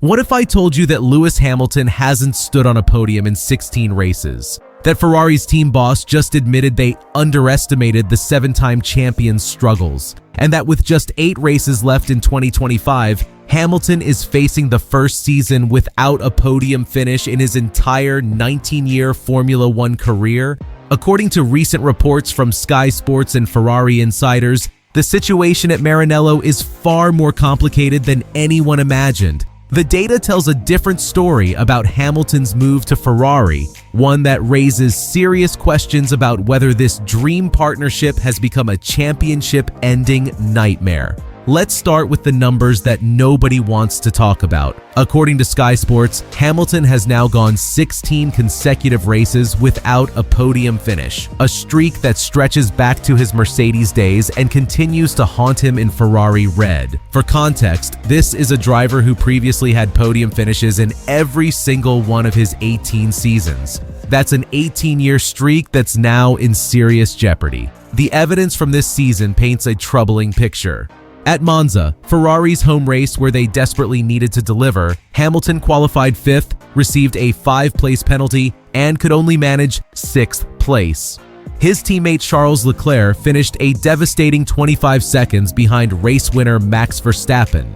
What if I told you that Lewis Hamilton hasn't stood on a podium in 16 races? That Ferrari's team boss just admitted they underestimated the 7-time champion's struggles, and that with just 8 races left in 2025, Hamilton is facing the first season without a podium finish in his entire 19-year Formula One career? According to recent reports from Sky Sports and Ferrari insiders, the situation at Maranello is far more complicated than anyone imagined. The data tells a different story about Hamilton's move to Ferrari, one that raises serious questions about whether this dream partnership has become a championship-ending nightmare. Let's start with the numbers that nobody wants to talk about. According to Sky Sports, Hamilton has now gone 16 consecutive races without a podium finish, a streak that stretches back to his Mercedes days and continues to haunt him in Ferrari red. For context, this is a driver who previously had podium finishes in every single one of his 18 seasons. That's an 18-year streak that's now in serious jeopardy. The evidence from this season paints a troubling picture. At Monza, Ferrari's home race where they desperately needed to deliver, Hamilton qualified 5th, received a 5-place penalty, and could only manage 6th place. His teammate Charles Leclerc finished a devastating 25 seconds behind race winner Max Verstappen.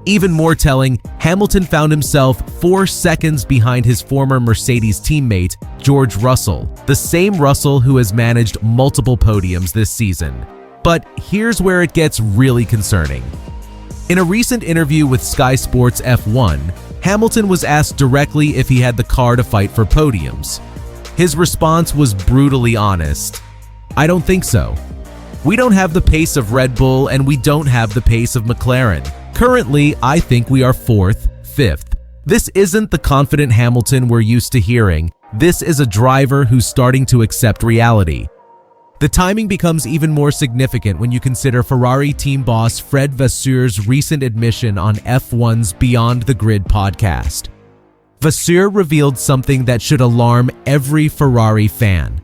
Even more telling, Hamilton found himself 4 seconds behind his former Mercedes teammate, George Russell, the same Russell who has managed multiple podiums this season. But here's where it gets really concerning. In a recent interview with Sky Sports F1, Hamilton was asked directly if he had the car to fight for podiums. His response was brutally honest. "I don't think so. We don't have the pace of Red Bull and we don't have the pace of McLaren. Currently, I think we are 4th, 5th. This isn't the confident Hamilton we're used to hearing. This is a driver who's starting to accept reality." The timing becomes even more significant when you consider Ferrari team boss Fred Vasseur's recent admission on F1's Beyond the Grid podcast. Vasseur revealed something that should alarm every Ferrari fan.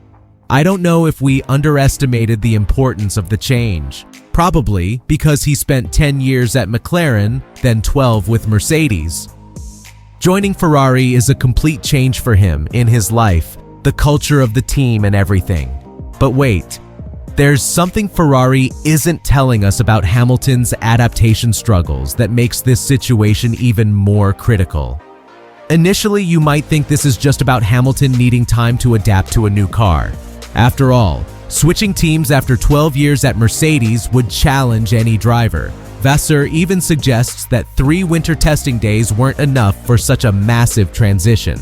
"I don't know if we underestimated the importance of the change. Probably because he spent 10 years at McLaren, then 12 with Mercedes. Joining Ferrari is a complete change for him in his life, the culture of the team and everything. But wait, there's something Ferrari isn't telling us about Hamilton's adaptation struggles that makes this situation even more critical. Initially, you might think this is just about Hamilton needing time to adapt to a new car. After all, switching teams after 12 years at Mercedes would challenge any driver. Vasseur even suggests that 3 winter testing days weren't enough for such a massive transition.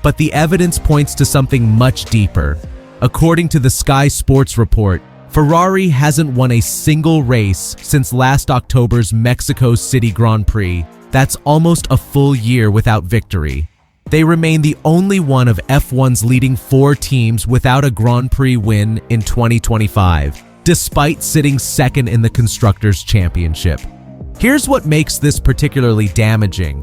But the evidence points to something much deeper. According to the Sky Sports report, Ferrari hasn't won a single race since last October's Mexico City Grand Prix. That's almost a full year without victory. They remain the only one of F1's leading 4 teams without a Grand Prix win in 2025, despite sitting second in the Constructors' Championship. Here's what makes this particularly damaging.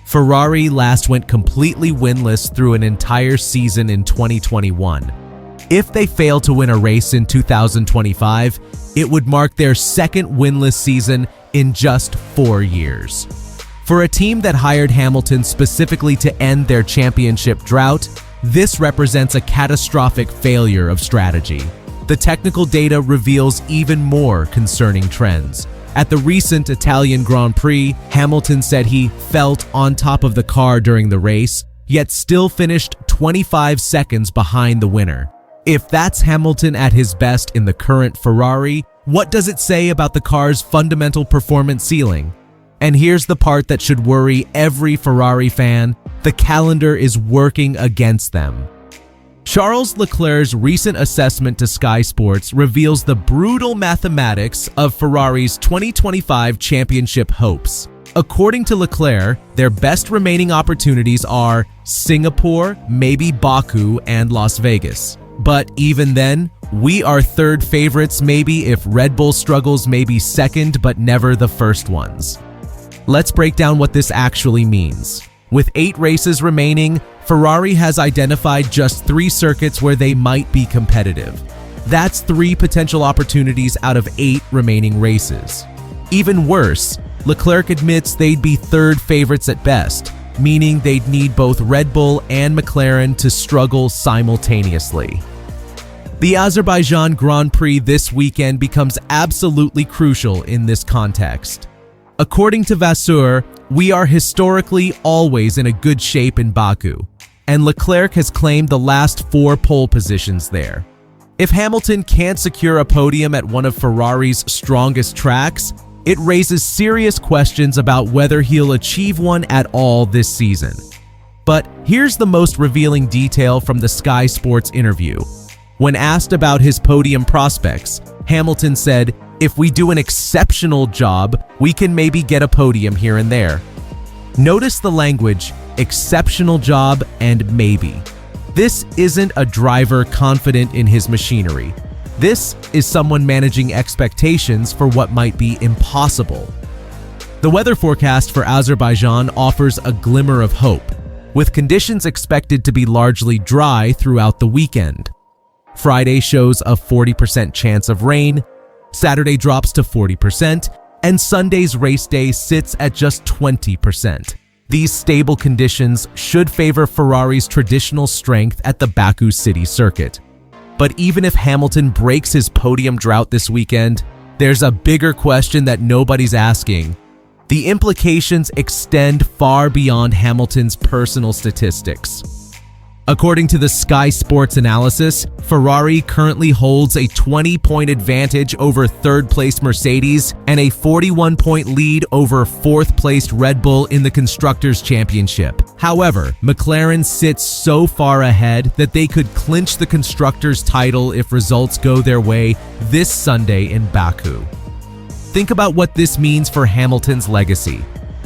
Ferrari last went completely winless through an entire season in 2021. If they fail to win a race in 2025, it would mark their second winless season in just 4 years. For a team that hired Hamilton specifically to end their championship drought, this represents a catastrophic failure of strategy. The technical data reveals even more concerning trends. At the recent Italian Grand Prix, Hamilton said he felt on top of the car during the race, yet still finished 25 seconds behind the winner. If that's Hamilton at his best in the current Ferrari, what does it say about the car's fundamental performance ceiling? And here's the part that should worry every Ferrari fan: the calendar is working against them. Charles Leclerc's recent assessment to Sky Sports reveals the brutal mathematics of Ferrari's 2025 championship hopes. According to Leclerc, their best remaining opportunities are Singapore, maybe Baku, and Las Vegas. But even then, we are third favorites maybe if Red Bull struggles maybe second but never the first ones. Let's break down what this actually means. With 8 races remaining, Ferrari has identified just 3 circuits where they might be competitive. That's 3 potential opportunities out of 8 remaining races. Even worse, Leclerc admits they'd be third favorites at best, meaning they'd need both Red Bull and McLaren to struggle simultaneously. The Azerbaijan Grand Prix this weekend becomes absolutely crucial in this context. According to Vasseur, we are historically always in a good shape in Baku, and Leclerc has claimed the last 4 pole positions there. If Hamilton can't secure a podium at one of Ferrari's strongest tracks, it raises serious questions about whether he'll achieve one at all this season. But here's the most revealing detail from the Sky Sports interview. When asked about his podium prospects, Hamilton said, "If we do an exceptional job, we can maybe get a podium here and there." Notice the language, exceptional job and maybe. This isn't a driver confident in his machinery. This is someone managing expectations for what might be impossible. The weather forecast for Azerbaijan offers a glimmer of hope, with conditions expected to be largely dry throughout the weekend. Friday shows a 40% chance of rain, Saturday drops to 40%, and Sunday's race day sits at just 20%. These stable conditions should favor Ferrari's traditional strength at the Baku City circuit. But even if Hamilton breaks his podium drought this weekend, there's a bigger question that nobody's asking. The implications extend far beyond Hamilton's personal statistics. According to the Sky Sports analysis, Ferrari currently holds a 20-point advantage over third-placed Mercedes and a 41-point lead over fourth-placed Red Bull in the Constructors' Championship. However, McLaren sits so far ahead that they could clinch the Constructors' title if results go their way this Sunday in Baku. Think about what this means for Hamilton's legacy.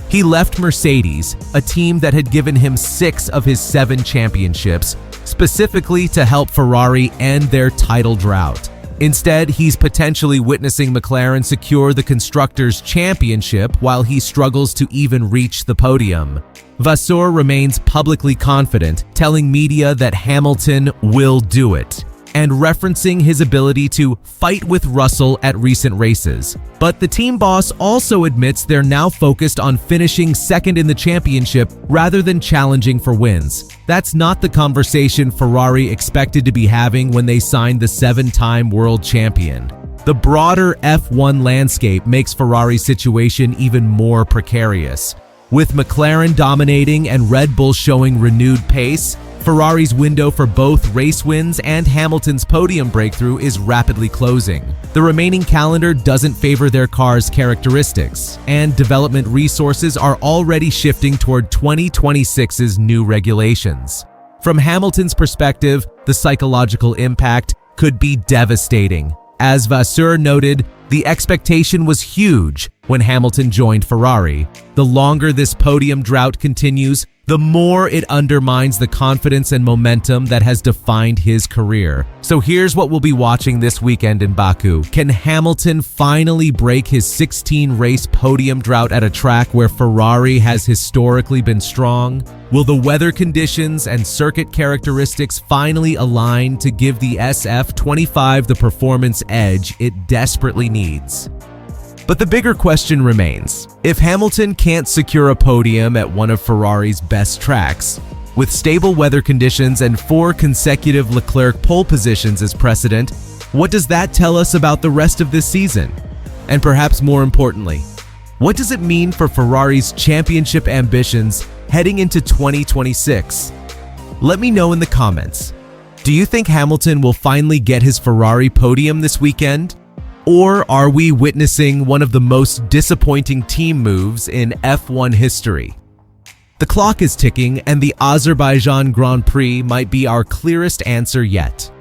He left Mercedes, a team that had given him 6 of his 7 championships, specifically to help Ferrari end their title drought. Instead, he's potentially witnessing McLaren secure the Constructors' Championship while he struggles to even reach the podium. Vasseur remains publicly confident, telling media that Hamilton will do it, and referencing his ability to fight with Russell at recent races. But the team boss also admits they're now focused on finishing second in the championship rather than challenging for wins. That's not the conversation Ferrari expected to be having when they signed the 7-time world champion. The broader F1 landscape makes Ferrari's situation even more precarious. With McLaren dominating and Red Bull showing renewed pace, Ferrari's window for both race wins and Hamilton's podium breakthrough is rapidly closing. The remaining calendar doesn't favor their car's characteristics, and development resources are already shifting toward 2026's new regulations. From Hamilton's perspective, the psychological impact could be devastating. As Vasseur noted, the expectation was huge when Hamilton joined Ferrari. The longer this podium drought continues, the more it undermines the confidence and momentum that has defined his career. So here's what we'll be watching this weekend in Baku. Can Hamilton finally break his 16-race podium drought at a track where Ferrari has historically been strong? Will the weather conditions and circuit characteristics finally align to give the SF25 the performance edge it desperately needs? But the bigger question remains. If Hamilton can't secure a podium at one of Ferrari's best tracks, with stable weather conditions and 4 consecutive Leclerc pole positions as precedent, what does that tell us about the rest of this season? And perhaps more importantly, what does it mean for Ferrari's championship ambitions heading into 2026? Let me know in the comments. Do you think Hamilton will finally get his Ferrari podium this weekend? Or are we witnessing one of the most disappointing team moves in F1 history? The clock is ticking, and the Azerbaijan Grand Prix might be our clearest answer yet.